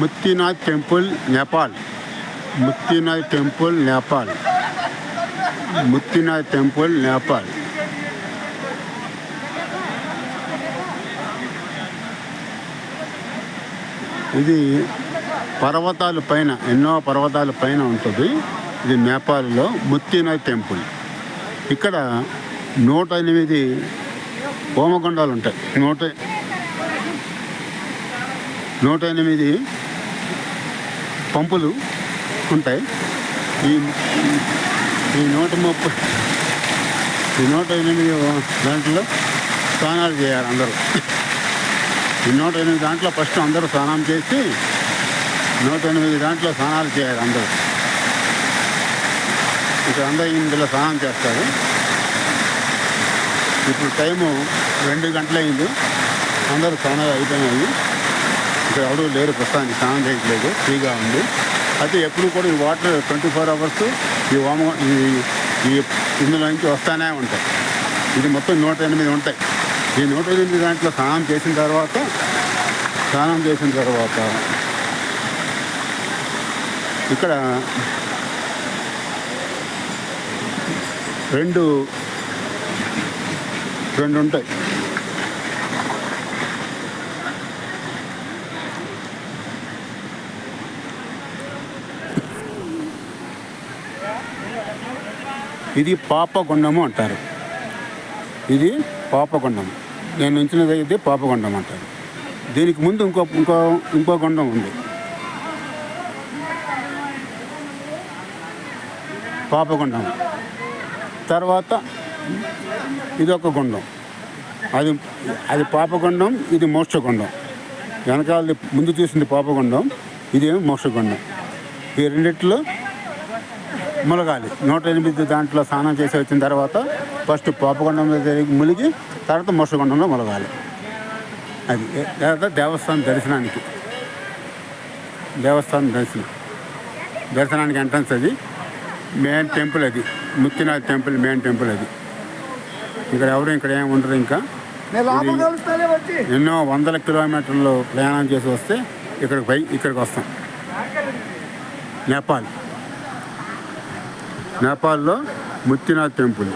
ముత్తినాథ్ temple Nepal. Muktinath temple Nepal. Muktinath temple Nepal. ఇది పర్వతాల పైన, ఎన్నో పర్వతాల పైన ఉంటుంది. ఇది నేపాల్లో ముత్తినాథ్ టెంపుల్. ఇక్కడ 108 హోమగుండాలు ఉంటాయి. 108 పంపులు ఉంటాయి. ఈ 130 దాంట్లో స్నానాలు చేయాలి అందరూ. ఈ 108 దాంట్లో ఫస్ట్ అందరూ స్నానం చేసి 108 దాంట్లో స్నానాలు చేయాలి అందరూ. ఇక్కడ అందరూ ఇందులో స్నానం చేస్తారు. ఇప్పుడు టైము 2 గంటలైంది. అందరూ స్నానాలు అయిపోయినాయి. ఇక్కడ ఎవరు లేరు, ప్రస్తుతానికి స్నానం చేయట్లేదు, ఫ్రీగా ఉంది. అయితే ఎప్పుడు కూడా ఈ వాటర్ 24 అవర్స్ ఈ ఇందులో నుంచి వస్తూనే ఉంటాయి. ఇది మొత్తం 108 ఉంటాయి. ఈ 108 దాంట్లో స్నానం చేసిన తర్వాత ఇక్కడ రెండు ఉంటాయి. ఇది పాపగుండము అంటారు. ఇది పాపగుండం. నేను ఉంచినది ఇది పాపగుండం అంటారు. దీనికి ముందు ఇంకో గుండం ఉంది, పాపగుండం. తర్వాత ఇదొక గుండం. అది పాపగుండం, ఇది మోక్షగుండం. వెనకాల ముందు చూసింది పాపగుండం, ఇదేమో మోక్షగుండం. ఈ రెండిట్లో ములగాలి. 108 దాంట్లో స్నానం చేసి వచ్చిన తర్వాత ఫస్ట్ పాపగుండంలో ములిగి తర్వాత మోక్షగుండంలో ములగాలి. అది తర్వాత దేవస్థానం దర్శనానికి ఎంట్రన్స్. అది మెయిన్ టెంపుల్. అది ముత్తినాథ్ టెంపుల్ మెయిన్ టెంపుల్. అది ఇక్కడ ఏమి ఉండరు. ఇంకా ఎన్నో 100 కిలోమీటర్లు ప్రయాణం చేసి వస్తే ఇక్కడికి వస్తాం. నేపాల్లో ముత్తినాథ్ టెంపుల్.